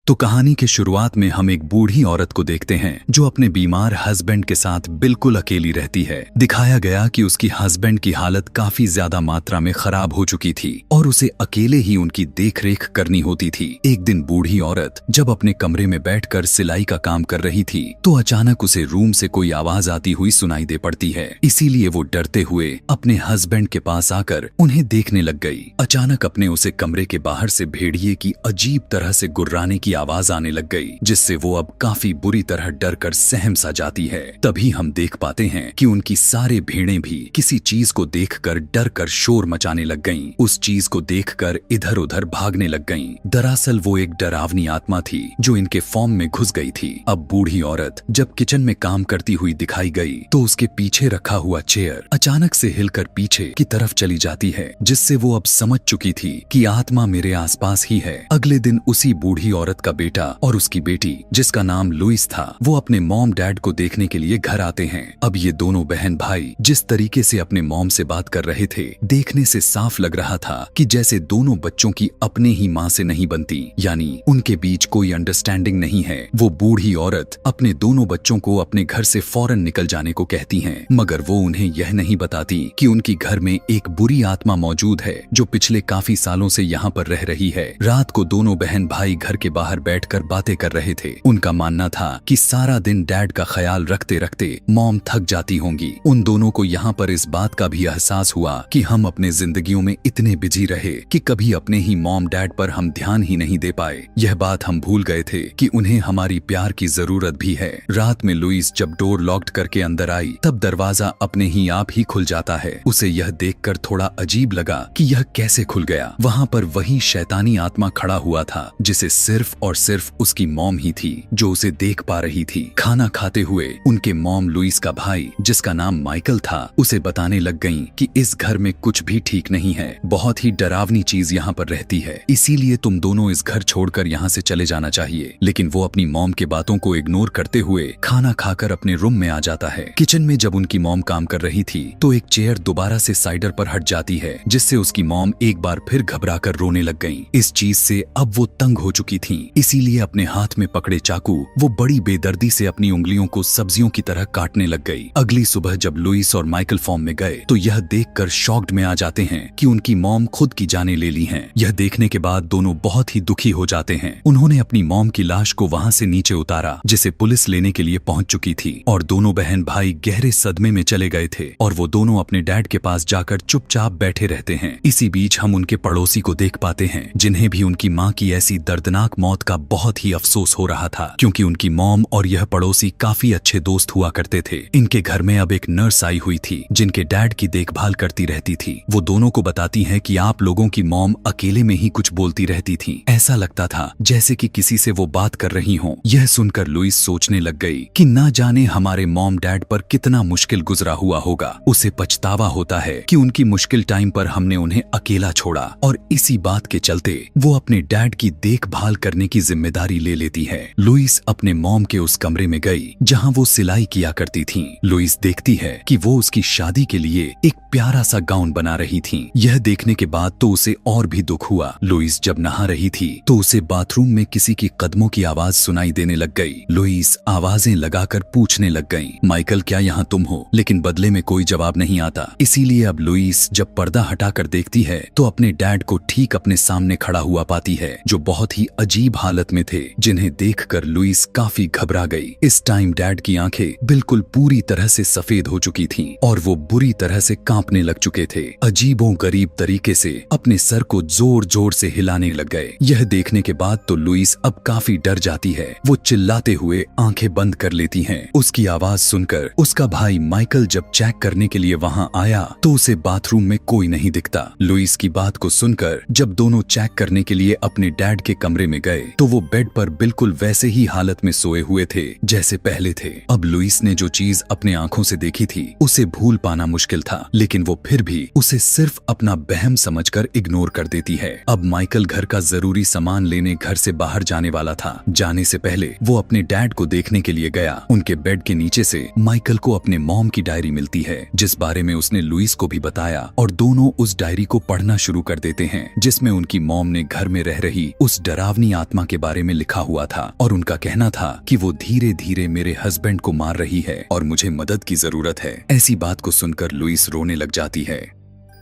तो कहानी के शुरुआत में हम एक बूढ़ी औरत को देखते हैं जो अपने बीमार हस्बैंड के साथ बिल्कुल अकेली रहती है। दिखाया गया कि उसकी हस्बैंड की हालत काफी ज्यादा मात्रा में खराब हो चुकी थी और उसे अकेले ही उनकी देखरेख करनी होती थी। एक दिन बूढ़ी औरत जब अपने कमरे में बैठकर सिलाई का काम कर रही थी तो अचानक उसे रूम से कोई आवाज आती हुई सुनाई दे पड़ती है। इसीलिए वो डरते हुए अपने हस्बैंड के पास आकर उन्हें देखने लग गई। अचानक अपने उसे कमरे के बाहर से भेड़िए की अजीब तरह से गुर्राने की आवाज आने लग गई, जिससे वो अब काफी बुरी तरह डर कर सहम सा जाती है। तभी हम देख पाते हैं कि उनकी सारे भेड़ें भी किसी चीज को देखकर डर कर शोर मचाने लग गईं। उस चीज को देखकर इधर उधर भागने लग गईं। दरअसल वो एक डरावनी आत्मा थी जो इनके फॉर्म में घुस गई थी। अब बूढ़ी औरत जब किचन में काम करती हुई दिखाई गई तो उसके पीछे रखा हुआ चेयर अचानक से हिलकर पीछे की तरफ चली जाती है, जिससे वो अब समझ चुकी थी कि आत्मा मेरे आसपास ही है। अगले दिन उसी बूढ़ी औरत का बेटा और उसकी बेटी, जिसका नाम लुइस था, वो अपने मॉम डैड को देखने के लिए घर आते हैं। अब ये दोनों बहन भाई जिस तरीके से अपने मॉम से बात कर रहे थे, देखने से साफ लग रहा था कि जैसे दोनों बच्चों की अपने ही माँ से नहीं बनती, यानी उनके बीच कोई अंडरस्टैंडिंग नहीं है। वो बूढ़ी औरत अपने दोनों बच्चों को अपने घर से फौरन निकल जाने को कहती हैं, मगर वो उन्हें यह नहीं बताती कि उनकी घर में एक बुरी आत्मा मौजूद है जो पिछले काफी सालों से यहाँ पर रह रही है। रात को दोनों बहन भाई घर के बाहर बैठकर बातें कर रहे थे। उनका मानना था कि सारा दिन डैड का ख्याल रखते रखते मॉम थक जाती होंगी। उन दोनों को यहाँ पर इस बात का भी एहसास हुआ कि हम अपने जिंदगियों में इतने बिजी रहे कि कभी अपने ही मॉम डैड पर हम ध्यान ही नहीं दे पाए। यह बात हम भूल गए थे कि उन्हें हमारी प्यार की जरूरत भी है। रात में लुइस जब डोर लॉक्ड करके अंदर आई तब दरवाजा अपने ही आप ही खुल जाता है। उसे यह देखकर थोड़ा अजीब लगा कि यह कैसे खुल गया। वहाँ पर वही शैतानी आत्मा खड़ा हुआ था जिसे सिर्फ और सिर्फ उसकी मॉम ही थी जो उसे देख पा रही थी। खाना खाते हुए उनके मॉम लुइस का भाई, जिसका नाम माइकल था, उसे बताने लग गईं कि इस घर में कुछ भी ठीक नहीं है। बहुत ही डरावनी चीज यहाँ पर रहती है, इसीलिए तुम दोनों इस घर छोड़कर यहाँ से चले जाना चाहिए। लेकिन वो अपनी मॉम के बातों को इग्नोर करते हुए खाना खाकर अपने रूम में आ जाता है। किचन में जब उनकी मॉम काम कर रही थी तो एक चेयर दोबारा से साइडर पर हट जाती है, जिससे उसकी मॉम एक बार फिर घबराकर रोने लग गईं। इस चीज से अब वो तंग हो चुकी थीं, इसीलिए अपने हाथ में पकड़े चाकू वो बड़ी बेदर्दी से अपनी उंगलियों को सब्जियों की तरह काटने लग गई। अगली सुबह जब लुइस और माइकल फॉर्म में गए तो यह देखकर शॉक्ड में आ जाते हैं कि उनकी मॉम खुद की जानें ले ली हैं। यह देखने के बाद दोनों बहुत ही दुखी हो जाते हैं। उन्होंने अपनी मॉम की लाश को वहां से नीचे उतारा, जिसे पुलिस लेने के लिए पहुंच चुकी थी, और दोनों बहन भाई गहरे सदमे में चले गए थे और वो दोनों अपने डैड के पास जाकर चुपचाप बैठे रहते हैं। इसी बीच हम उनके पड़ोसी को देख पाते हैं, जिन्हें भी उनकी माँ की ऐसी दर्दनाक मौत का बहुत ही अफसोस हो रहा था, क्योंकि उनकी मॉम और यह पड़ोसी काफी अच्छे दोस्त हुआ करते थे। इनके घर में अब एक नर्स आई हुई थी जिनके डैड की देखभाल करती रहती थी। वो दोनों को बताती है कि आप लोगों की मॉम अकेले में ही कुछ बोलती रहती थी। ऐसा लगता था जैसे कि किसी से वो बात कर रही हों। यह सुनकर लुइस सोचने लग गई कि ना जाने हमारे मॉम डैड पर कितना मुश्किल गुजरा हुआ होगा। उसे पछतावा होता है कि उनकी मुश्किल टाइम पर हमने उन्हें अकेला छोड़ा, और इसी बात के चलते वो अपने डैड की देखभाल करने की जिम्मेदारी ले लेती है। लुइस अपने मॉम के उस कमरे में गई जहां वो सिलाई किया करती थीं। लुइस देखती है कि वो उसकी शादी के लिए एक प्यारा सा गाउन बना रही थीं। यह देखने के बाद तो उसे और भी दुख हुआ। लुइस जब नहा रही थी तो उसे बाथरूम में किसी की कदमों की आवाज सुनाई देने लग गई। लुइस आवाजें लगाकर पूछने लग गई, माइकल क्या यहाँ तुम हो? लेकिन बदले में कोई जवाब नहीं आता। इसीलिए अब लुइस जब पर्दा हटाकर देखती है तो अपने डैड को ठीक अपने सामने खड़ा हुआ पाती है, जो बहुत ही अजीब हालत में थे, जिन्हें देखकर लुइस काफी घबरा गई। इस टाइम डैड की आंखें बिल्कुल पूरी तरह से सफेद हो चुकी थीं और वो बुरी तरह से कांपने लग चुके थे। अजीबो गरीब तरीके से अपने सर को जोर जोर से हिलाने लग गए। यह देखने के बाद तो लुइस अब काफी डर जाती है। वो चिल्लाते हुए आंखें बंद कर लेती हैं। उसकी आवाज सुनकर उसका भाई माइकल जब चेक करने के लिए वहां आया तो उसे बाथरूम में कोई नहीं दिखता। लुइस की बात को सुनकर जब दोनों चेक करने के लिए अपने डैड के कमरे में गए तो वो बेड पर बिल्कुल वैसे ही हालत में सोए हुए थे जैसे पहले थे। अब लुइस ने जो चीज अपने आंखों से देखी थी उसे भूल पाना मुश्किल था, लेकिन वो फिर भी उसे सिर्फ अपना बहम समझकर इग्नोर कर देती है। अब माइकल घर का जरूरी सामान लेने घर से बाहर जाने वाला था। जाने से पहले वो अपने डैड को देखने के लिए गया। उनके बेड के नीचे से माइकल को अपने मॉम की डायरी मिलती है, जिस बारे में उसने लुइस को भी बताया, और दोनों उस डायरी को पढ़ना शुरू कर देते हैं, जिसमें उनकी मॉम ने घर में रह रही उस डरावनी आत्मा आत्मा के बारे में लिखा हुआ था और उनका कहना था कि वो धीरे धीरे मेरे हस्बैंड को मार रही है और मुझे मदद की जरूरत है। ऐसी बात को सुनकर लुइस रोने लग जाती है।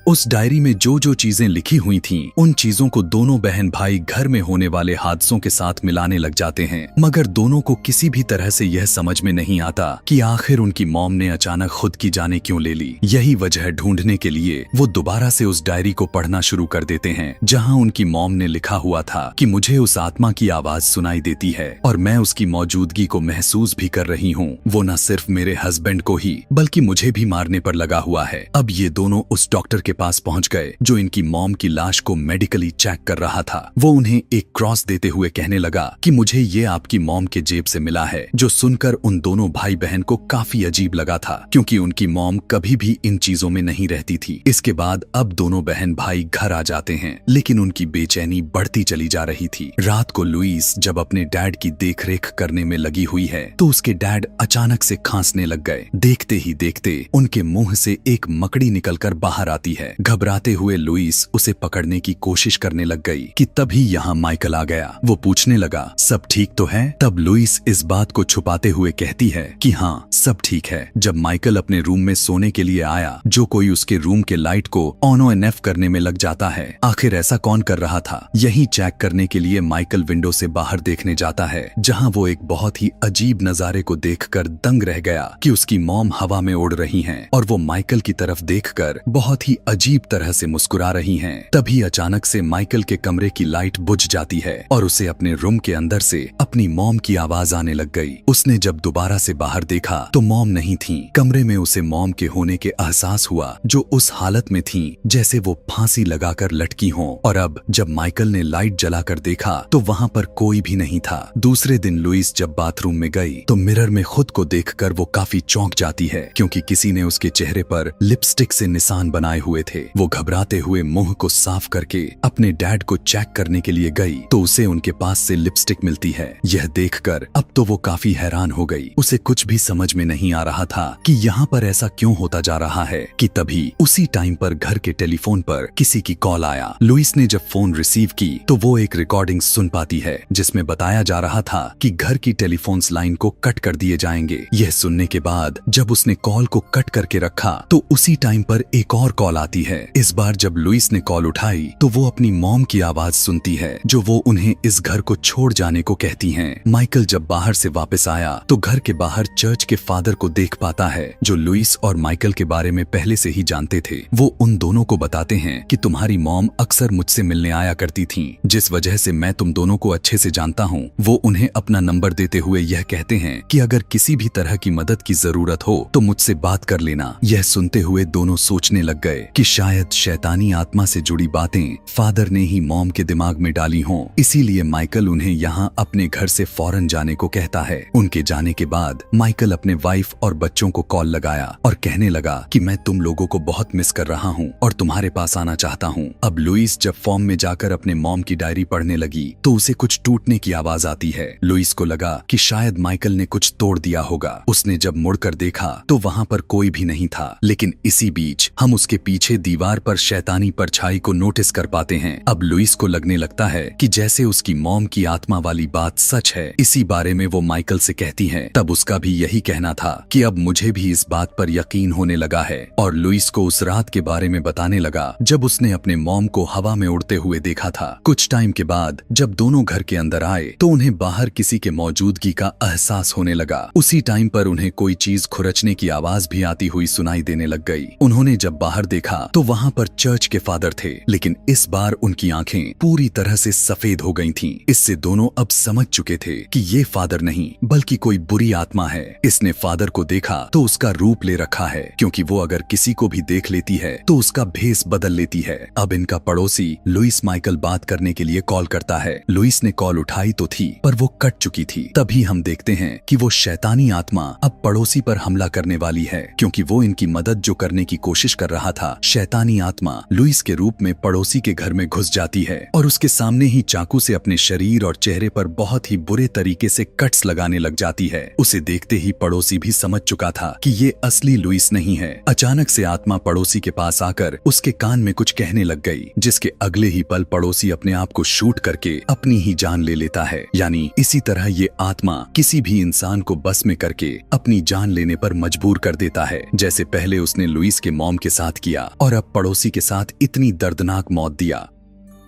उस डायरी में जो जो चीजें लिखी हुई थीं, उन चीजों को दोनों बहन भाई घर में होने वाले हादसों के साथ मिलाने लग जाते हैं, मगर दोनों को किसी भी तरह से यह समझ में नहीं आता कि आखिर उनकी मॉम ने अचानक खुद की जाने क्यों ले ली। यही वजह ढूंढने के लिए वो दोबारा से उस डायरी को पढ़ना शुरू कर देते हैं, जहां उनकी मॉम ने लिखा हुआ था कि मुझे उस आत्मा की आवाज सुनाई देती है और मैं उसकी मौजूदगी को महसूस भी कर रही हूँ। वो न सिर्फ मेरे हस्बैंड को ही बल्कि मुझे भी मारने पर लगा हुआ है। अब ये दोनों उस डॉक्टर के पास पहुंच गए जो इनकी मॉम की लाश को मेडिकली चेक कर रहा था। वो उन्हें एक क्रॉस देते हुए कहने लगा कि मुझे ये आपकी मॉम के जेब से मिला है, जो सुनकर उन दोनों भाई बहन को काफी अजीब लगा था, क्योंकि उनकी मॉम कभी भी इन चीजों में नहीं रहती थी। इसके बाद अब दोनों बहन भाई घर आ जाते हैं, लेकिन उनकी बेचैनी बढ़ती चली जा रही थी। रात को लुइस जब अपने डैड की देखरेख करने में लगी हुई है तो उसके डैड अचानक से खांसने लग गए। देखते ही देखते उनके मुंह से एक मकड़ी निकलकर बाहर आती है। घबराते हुए लुइस उसे पकड़ने की कोशिश करने लग गई कि तभी यहाँ माइकल आ गया। वो पूछने लगा, सब ठीक तो है? तब लुइस इस बात को छुपाते हुए कहती है कि हाँ, सब ठीक है। जब माइकल अपने रूम में सोने के लिए आया, जो कोई उसके रूम के लाइट को ऑन एंड ऑफ करने में लग जाता है। आखिर ऐसा कौन कर रहा था? यही चेक करने के लिए माइकल विंडो से बाहर देखने जाता है, जहाँ वो एक बहुत ही अजीब नजारे को देखकर दंग रह गया कि उसकी मॉम हवा में उड़ रही हैं और वो माइकल की तरफ देखकर बहुत ही अजीब तरह से मुस्कुरा रही हैं। तभी अचानक से माइकल के कमरे की लाइट बुझ जाती है और उसे अपने रूम के अंदर से अपनी मॉम की आवाज आने लग गई। उसने जब दोबारा से बाहर देखा तो मॉम नहीं थी। कमरे में उसे मॉम के होने के एहसास हुआ, जो उस हालत में थी जैसे वो फांसी लगाकर लटकी हों। और अब जब माइकल ने लाइट जलाकर देखा तो वहाँ पर कोई भी नहीं था। दूसरे दिन लुइस जब बाथरूम में गई तो मिरर में खुद को देखकर वो काफी चौंक जाती है, क्योंकि किसी ने उसके चेहरे पर लिपस्टिक से निशान बनाए हुए थे। वो घबराते हुए मुंह को साफ करके अपने डैड को चेक करने के लिए गई तो उसे उनके पास से लिपस्टिक मिलती है। यह देखकर अब तो वो काफी हैरान हो गई। उसे कुछ भी समझ में नहीं आ रहा था कि यहाँ पर ऐसा क्यों होता जा रहा है कि तभी उसी टाइम पर घर के टेलीफोन पर किसी की कॉल आया। लुइस ने जब फोन रिसीव की तो वो एक रिकॉर्डिंग सुन पाती है, जिसमें बताया जा रहा था कि घर की टेलीफोन्स लाइन को कट कर दिए जाएंगे। यह सुनने के बाद जब उसने कॉल को कट करके रखा तो उसी टाइम पर एक और कॉल आती है। इस बार जब लुइस ने कॉल उठाई तो वो अपनी मॉम की आवाज सुनती है, जो वो उन्हें इस घर को छोड़ जाने को कहती हैं। माइकल जब बाहर से वापस आया तो घर के बाहर चर्च के फादर को देख पाता है, जो लुइस और माइकल के बारे में पहले से ही जानते थे। वो उन दोनों को बताते हैं कि तुम्हारी मॉम अक्सर मुझसे मिलने आया करती थी, जिस वजह से मैं तुम दोनों को अच्छे से जानता हूँ। वो उन्हें अपना नंबर देते हुए यह कहते हैं कि अगर किसी भी तरह की मदद की जरूरत हो तो मुझसे बात कर लेना। यह सुनते हुए दोनों सोचने लग गए कि शायद शैतानी आत्मा से जुड़ी बातें फादर ने ही मॉम के दिमाग में डाली हों। इसीलिए माइकल उन्हें यहाँ अपने घर से फौरन जाने को कहता है। उनके जाने के बाद माइकल अपने वाइफ और बच्चों को कॉल लगाया और कहने लगा कि मैं तुम लोगों को बहुत मिस कर रहा हूँ और तुम्हारे पास आना चाहता हूँ। अब लुइस जब फॉर्म में जाकर अपने मॉम की डायरी पढ़ने लगी तो उसे कुछ टूटने की आवाज आती है। लुइस को लगा कि शायद माइकल ने कुछ तोड़ दिया होगा। उसने जब मुड़कर देखा तो वहाँ पर कोई भी नहीं था, लेकिन इसी बीच हम उसके पीछे दीवार पर शैतानी परछाई को नोटिस कर पाते हैं। अब लुइस को लगने लगता है कि जैसे उसकी मॉम की आत्मा वाली बात सच है। इसी बारे में वो माइकल से कहती है। तब उसका भी यही कहना था कि अब मुझे भी इस बात पर यकीन होने लगा है, और लुइस को उस रात के बारे में बताने लगा जब उसने अपने मॉम को हवा में उड़ते हुए देखा था। कुछ टाइम के बाद जब दोनों घर के अंदर आए तो उन्हें बाहर किसी के मौजूदगी का एहसास होने लगा। उसी टाइम पर उन्हें कोई चीज खुरचने की आवाज भी आती हुई सुनाई देने लग गई। उन्होंने जब बाहर देखा तो वहाँ पर चर्च के फादर थे, लेकिन इस बार उनकी आंखें पूरी तरह से सफेद हो गई थीं। इससे दोनों अब समझ चुके थे कि ये फादर नहीं बल्कि कोई बुरी आत्मा है। इसने फादर को देखा तो उसका रूप ले रखा है, क्योंकि वो अगर किसी को भी देख लेती है तो उसका भेस बदल लेती है। अब इनका पड़ोसी लुइस माइकल बात करने के लिए कॉल करता है। लुइस ने कॉल उठाई तो थी, पर वो कट चुकी थी। तभी हम देखते हैं कि वो शैतानी आत्मा अब पड़ोसी पर हमला करने वाली है, क्योंकि वो इनकी मदद जो करने की कोशिश कर रहा था शैतानी आत्मा लुइस के रूप में पड़ोसी के घर में घुस जाती है और उसके सामने ही चाकू से अपने शरीर और चेहरे पर बहुत ही बुरे तरीके से कट्स लगाने लग जाती है। उसे देखते ही पड़ोसी भी समझ चुका था कि ये असली लुइस नहीं है। अचानक से आत्मा पड़ोसी के पास आकर उसके कान में कुछ कहने लग गई, जिसके अगले ही पल पड़ोसी अपने आप को शूट करके अपनी ही जान ले लेता है। यानी इसी तरह ये आत्मा किसी भी इंसान को बस में करके अपनी जान लेने पर मजबूर कर देता है, जैसे पहले उसने लुइस के मॉम के साथ किया और अब पड़ोसी के साथ इतनी दर्दनाक मौत दिया।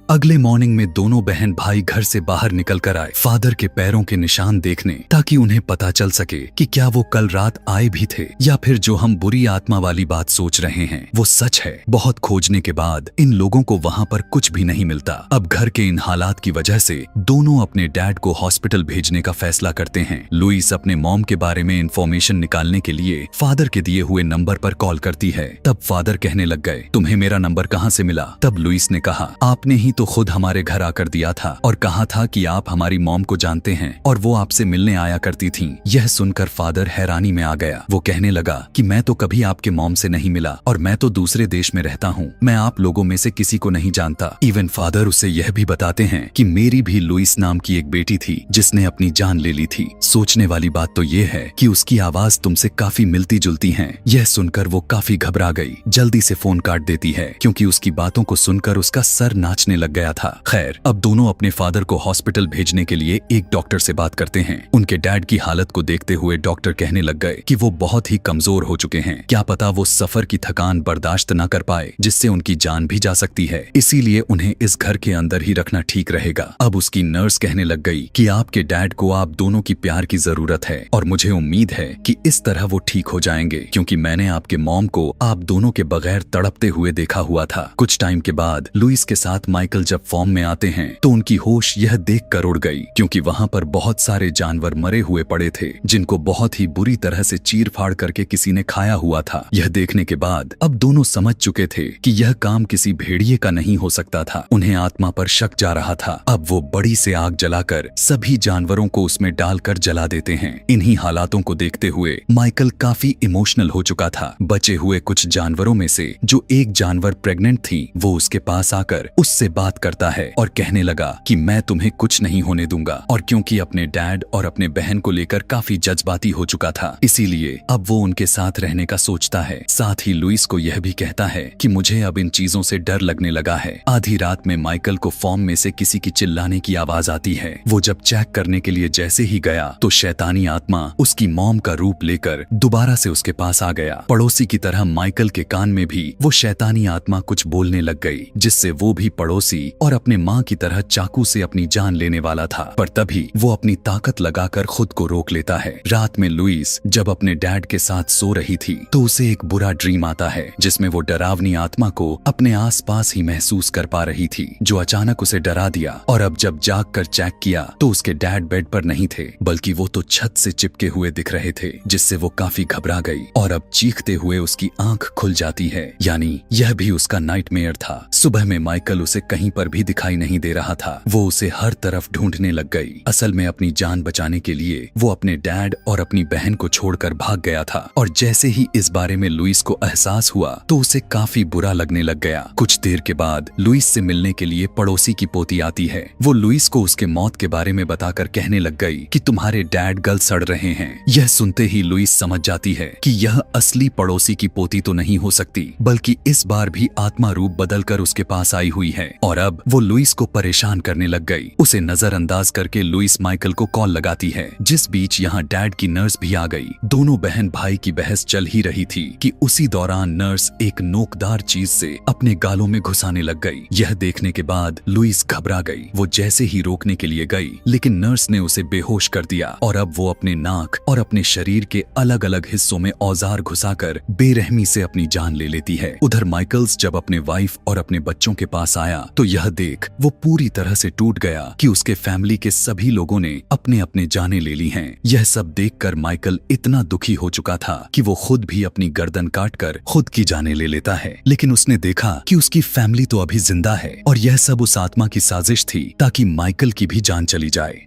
अगले मॉर्निंग में दोनों बहन भाई घर से बाहर निकल कर आए फादर के पैरों के निशान देखने, ताकि उन्हें पता चल सके कि क्या वो कल रात आए भी थे या फिर जो हम बुरी आत्मा वाली बात सोच रहे हैं वो सच है। बहुत खोजने के बाद इन लोगों को वहाँ पर कुछ भी नहीं मिलता। अब घर के इन हालात की वजह से दोनों अपने डैड को हॉस्पिटल भेजने का फैसला करते हैं। लुइस अपने मॉम के बारे में इंफॉर्मेशन निकालने के लिए फादर के दिए हुए नंबर पर कॉल करती है। तब फादर कहने लग गए, तुम्हें मेरा नंबर कहाँ से मिला? तब लुइस ने कहा, आपने ही तो खुद हमारे घर आकर दिया था और कहा था कि आप हमारी मॉम को जानते हैं और वो आपसे मिलने आया करती थीं। यह सुनकर फादर हैरानी में आ गया। वो कहने लगा कि मैं तो कभी आपके मॉम से नहीं मिला और मैं तो दूसरे देश में रहता हूँ। मैं आप लोगों में से किसी को नहीं जानता। इवन फादर उसे यह भी बताते हैं कि मेरी भी लुइस नाम की एक बेटी थी जिसने अपनी जान ले ली थी। सोचने वाली बात तो ये है कि उसकी आवाज तुमसे काफी मिलती जुलती है। यह सुनकर वो काफी घबरा गई, जल्दी से फोन काट देती है क्योंकि उसकी बातों को सुनकर उसका सर नाचने लग गया था। खैर, अब दोनों अपने फादर को हॉस्पिटल भेजने के लिए एक डॉक्टर से बात करते हैं। उनके डैड की हालत को देखते हुए डॉक्टर कहने लग गए कि वो बहुत ही कमजोर हो चुके हैं। क्या पता वो सफर की थकान बर्दाश्त न कर पाए, जिससे उनकी जान भी जा सकती है। इसीलिए उन्हें इस घर के अंदर ही रखना ठीक रहेगा। अब उसकी नर्स कहने लग गई कि आपके डैड को आप दोनों की प्यार की जरूरत है और मुझे उम्मीद है कि इस तरह वो ठीक हो जाएंगे, क्योंकि मैंने आपके मॉम को आप दोनों के बगैर तड़पते हुए देखा हुआ था। कुछ टाइम के बाद लुइस के साथ माइकल जब फॉर्म में आते हैं तो उनकी होश यह देखकर उड़ गई, क्योंकि वहां पर बहुत सारे जानवर मरे हुए पड़े थे जिनको बहुत ही बुरी तरह से चीर फाड़ करके किसी ने खाया हुआ था। यह देखने के बाद अब दोनों समझ चुके थे कि यह काम किसी भेड़िए का नहीं हो सकता था। उन्हें आत्मा पर शक जा रहा था। अब वो बड़ी से आग जलाकर सभी जानवरों को उसमें डालकर जला देते हैं। इन्हीं हालातों को देखते हुए माइकल काफी इमोशनल हो चुका था। बचे हुए कुछ जानवरों में से जो एक जानवर प्रेग्नेंट थी, वो उसके पास आकर उससे बात करता है और कहने लगा कि मैं तुम्हें कुछ नहीं होने दूंगा। और क्योंकि अपने डैड और अपने बहन को लेकर काफी जज्बाती हो चुका था, इसीलिए अब वो उनके साथ रहने का सोचता है। साथ ही लुइस को यह भी कहता है कि मुझे अब इन चीजों से डर लगने लगा है। आधी रात में माइकल को फॉर्म में से किसी की चिल्लाने की आवाज आती है। वो जब चेक करने के लिए जैसे ही गया तो शैतानी आत्मा उसकी मॉम का रूप लेकर दोबारा से उसके पास आ गया। पड़ोसी की तरह माइकल के कान में भी वो शैतानी आत्मा कुछ बोलने लग गई, जिससे वो भी पड़ोसी और अपने माँ की तरह चाकू से अपनी जान लेने वाला था। पर तभी वो अपनी ताकत लगाकर खुद को रोक लेता है। रात में लुइस जब अपने डैड के साथ सो रही थी तो उसे एक बुरा ड्रीम आता है, जिसमें वो डरावनी आत्मा को अपने आसपास ही महसूस कर पा रही थी, जो अचानक उसे डरा दिया। और अब जब जाग कर चेक किया तो उसके डैड बेड पर नहीं थे, बल्कि वो तो छत से चिपके हुए दिख रहे थे, जिससे वो काफी घबरा गई और अब चीखते हुए उसकी आंख खुल जाती है। यानी यह भी उसका नाइटमेयर था। सुबह में माइकल उसे कहीं पर भी दिखाई नहीं दे रहा था। वो उसे हर तरफ ढूंढने लग गई। असल में अपनी जान बचाने के लिए वो अपने डैड और अपनी बहन को छोड़कर भाग गया था। और जैसे ही इस बारे में लुइस को एहसास हुआ तो उसे काफी बुरा लगने लग गया। कुछ देर के बाद लुइस से मिलने के लिए पड़ोसी की पोती आती है। वो लुइस को उसके मौत के बारे में बताकर कहने लग गई कि तुम्हारे डैड गल सड़ रहे हैं। यह सुनते ही लुइस समझ जाती है कि यह असली पड़ोसी की पोती तो नहीं हो सकती, बल्कि इस बार भी आत्मा रूप बदलकर उसके पास आई हुई है। और अब वो लुइस को परेशान करने लग गई। उसे नजरअंदाज करके लुइस माइकल को कॉल लगाती है। जिस बीच यहाँ डैड की नर्स भी आ गई। दोनों बहन भाई की बहस चल ही रही थी कि उसी दौरान नर्स एक नोकदार चीज से अपने गालों में घुसाने लग गई। यह देखने के बाद लुइस घबरा गई। वो जैसे ही रोकने के लिए गई, लेकिन नर्स ने उसे बेहोश कर दिया और अब वो अपने नाक और अपने शरीर के अलग अलग हिस्सों में औजार घुसाकर बेरहमी से अपनी जान ले लेती है। उधर माइकल्स जब अपने वाइफ और अपने बच्चों के पास आया तो यह देख वो पूरी तरह से टूट गया कि उसके फैमिली के सभी लोगों ने अपने अपने जानें ले ली हैं। यह सब देखकर माइकल इतना दुखी हो चुका था कि वो खुद भी अपनी गर्दन काटकर खुद की जानें ले लेता है। लेकिन उसने देखा कि उसकी फैमिली तो अभी जिंदा है और यह सब उस आत्मा की साजिश थी ताकि माइकल की भी जान चली जाए।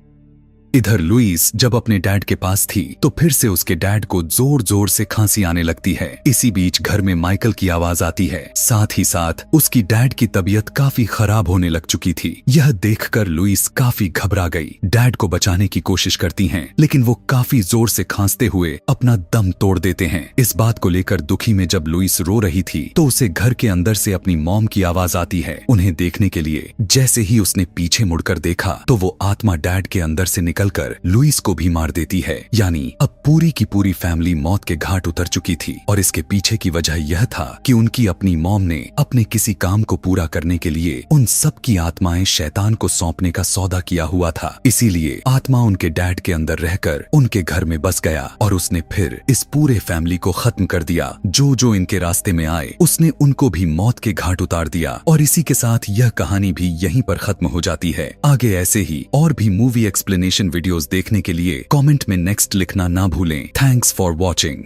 इधर लुइस जब अपने डैड के पास थी तो फिर से उसके डैड को जोर जोर से खांसी आने लगती है। इसी बीच घर में माइकल की आवाज आती है। साथ ही साथ उसकी डैड की तबीयत काफी खराब होने लग चुकी थी। यह देखकर लुइस काफी घबरा गई। डैड को बचाने की कोशिश करती हैं, लेकिन वो काफी जोर से खांसते हुए अपना दम तोड़ देते हैं। इस बात को लेकर दुखी में जब लुइस रो रही थी तो उसे घर के अंदर से अपनी मॉम की आवाज आती है उन्हें देखने के लिए। जैसे ही उसने पीछे मुड़कर देखा तो वो आत्मा डैड के अंदर से निकलकर लुइस को भी मार देती है। यानी अब पूरी की पूरी फैमिली मौत के घाट उतर चुकी थी। और इसके पीछे की वजह यह था कि उनकी अपनी मॉम ने अपने किसी काम को पूरा करने के लिए उन सब की आत्माएं शैतान को सौंपने का सौदा किया हुआ था। इसीलिए आत्मा उनके डैड के अंदर रहकर उनके घर में बस गया और उसने फिर इस पूरे फैमिली को खत्म कर दिया। जो जो इनके रास्ते में आए उसने उनको भी मौत के घाट उतार दिया। और इसी के साथ यह कहानी भी यहीं पर खत्म हो जाती है। आगे ऐसे ही और भी मूवी एक्सप्लेनेशन वीडियोस देखने के लिए कमेंट में नेक्स्ट लिखना ना भूलें। Thanks for watching.